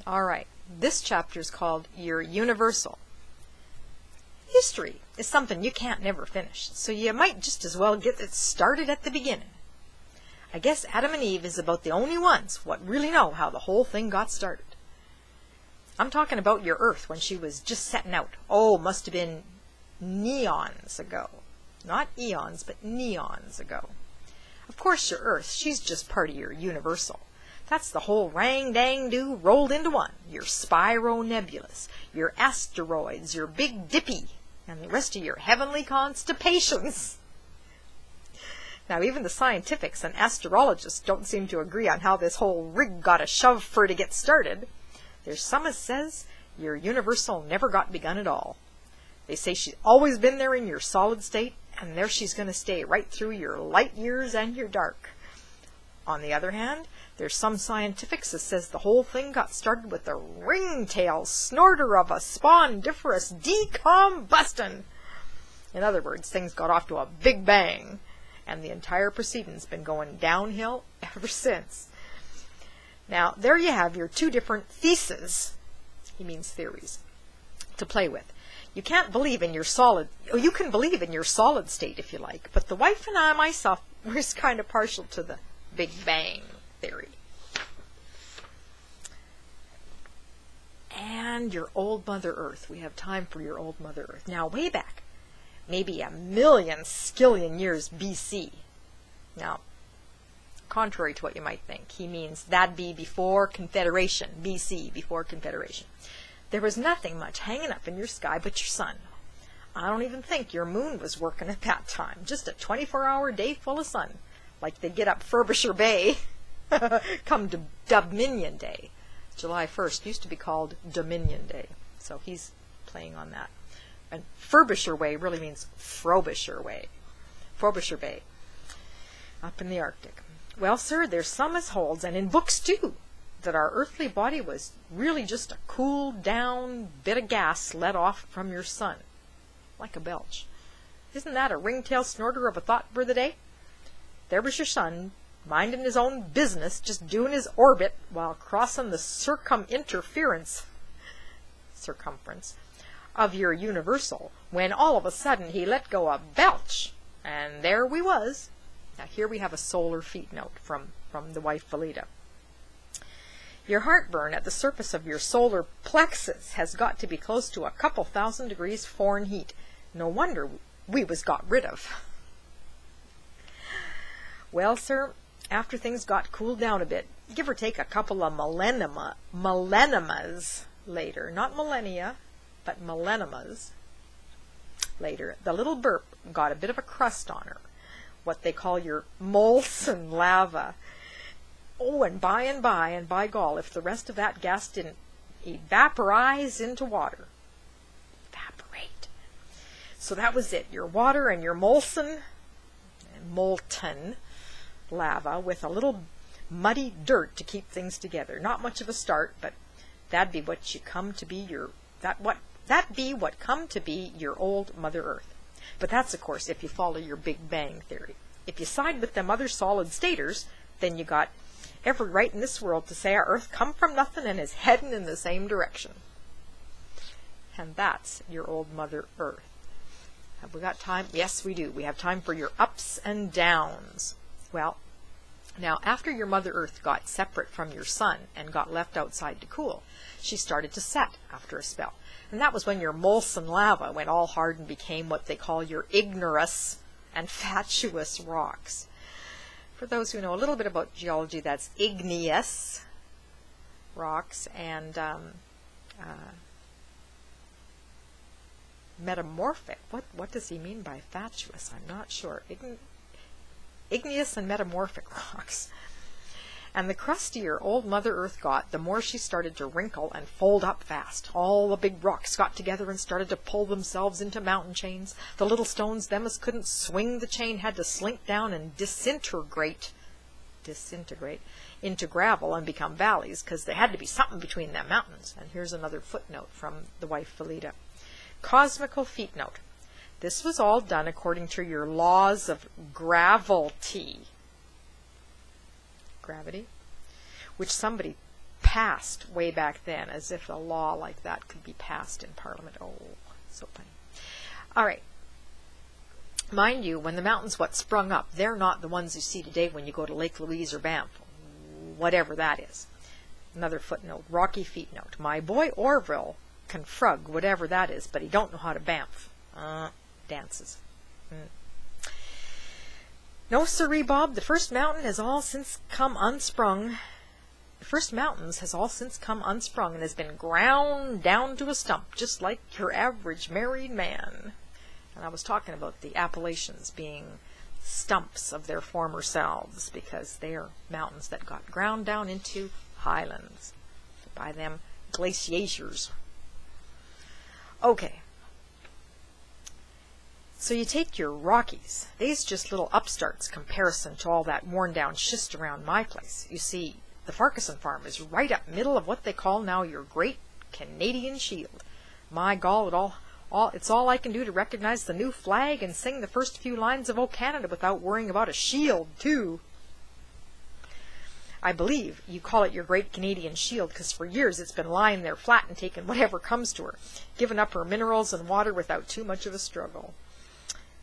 All right, this chapter is called Your Universal. History is something you can't never finish, so you might just as well get it started at the beginning. I guess Adam and Eve is about the only ones what really know how the whole thing got started. I'm talking about your Earth when she was just setting out. Oh, must have been neons ago. Not eons, but neons ago. Of course your Earth, she's just part of your universal. That's the whole rang-dang-do rolled into one. Your spironebulas, your asteroids, your Big Dippy, and the rest of your heavenly constipations. Now even the scientifics and astrologists don't seem to agree on how this whole rig got a shove for to get started. There's some as says your universal never got begun at all. They say she's always been there in your solid state, and there she's going to stay right through your light years and your dark. On the other hand, there's some scientifics that says the whole thing got started with the ringtail snorter of a spondiferous decombustion. In other words, things got off to a big bang, and the entire proceeding's been going downhill ever since. Now, there you have your two different theses, he means theories, to play with. You can't believe in your solid, you can believe in your solid state if you like, but the wife and I myself was kind of partial to the Big Bang theory. And your old Mother Earth. We have time for your old Mother Earth. Now, way back, maybe a million skillion years BC. Now, contrary to what you might think, he means that'd be before Confederation, BC, before Confederation. There was nothing much hanging up in your sky but your sun. I don't even think your moon was working at that time. Just a 24-hour day full of sun, like they get up Frobisher Bay come to Dominion Day. July 1st used to be called Dominion Day, so he's playing on that. And Frobisher Way really means Frobisher Way. Frobisher Bay, up in the Arctic. Well, sir, there's some as holds, and in books too, that our earthly body was really just a cooled down bit of gas let off from your sun, like a belch. Isn't that a ringtail snorter of a thought for the day? There was your sun, minding his own business, just doing his orbit while crossing the circumference of your universal, when all of a sudden he let go a belch, and there we was. Now here we have a solar feet note from the wife Felida. Your heartburn at the surface of your solar plexus has got to be close to a couple thousand degrees foreign heat. No wonder we was got rid of. Well, sir, after things got cooled down a bit, give or take a couple of millenniums later, not millennia, but millenniums later, the little burp got a bit of a crust on her, what they call your molten lava. Oh, and by gall, if the rest of that gas didn't evaporize into water. Evaporate. So that was it, your water and your molten lava with a little muddy dirt to keep things together. Not much of a start, but that'd be what you come to be your what come to be your old Mother Earth. But that's of course if you follow your Big Bang theory. If you side with them other solid staters, then you got every right in this world to say our Earth come from nothing and is heading in the same direction. And that's your old Mother Earth. Have we got time? Yes, we do. We have time for your ups and downs. Well, now after your Mother Earth got separate from your sun and got left outside to cool, she started to set after a spell. And that was when your molten lava went all hard and became what they call your igneous and fatuous rocks. For those who know a little bit about geology, that's igneous rocks and metamorphic. What does he mean by fatuous? I'm not sure. Igneous and metamorphic rocks. And the crustier old Mother Earth got, the more she started to wrinkle and fold up fast. All the big rocks got together and started to pull themselves into mountain chains. The little stones, them as couldn't swing the chain, had to slink down and disintegrate into gravel and become valleys, because there had to be something between them mountains. And here's another footnote from the wife Felida. Cosmical feet note. This was all done according to your laws of gravity, which somebody passed way back then, as if a law like that could be passed in Parliament. Oh, so funny. All right. Mind you, when the mountains what sprung up, they're not the ones you see today when you go to Lake Louise or Banff, whatever that is. Another footnote, Rocky Feet note. My boy Orville can frug, whatever that is, but he don't know how to Banff. Dances. No, sirree, Bob, the first mountain has all since come unsprung. The first mountains has all since come unsprung and has been ground down to a stump, just like your average married man. And I was talking about the Appalachians being stumps of their former selves, because they are mountains that got ground down into highlands by them glaciers. Okay. So you take your Rockies. These just little upstarts comparison to all that worn down schist around my place. You see, the Farquason farm is right up middle of what they call now your Great Canadian Shield. My gall, it's all I can do to recognize the new flag and sing the first few lines of O Canada without worrying about a shield, too. I believe you call it your Great Canadian Shield because for years it's been lying there flat and taking whatever comes to her, giving up her minerals and water without too much of a struggle.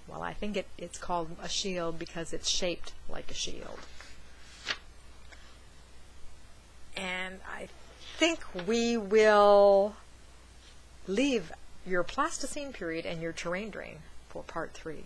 Well, I think it's called a shield because it's shaped like a shield. And I think we will leave your Pleistocene period and your terrain drain for part 3.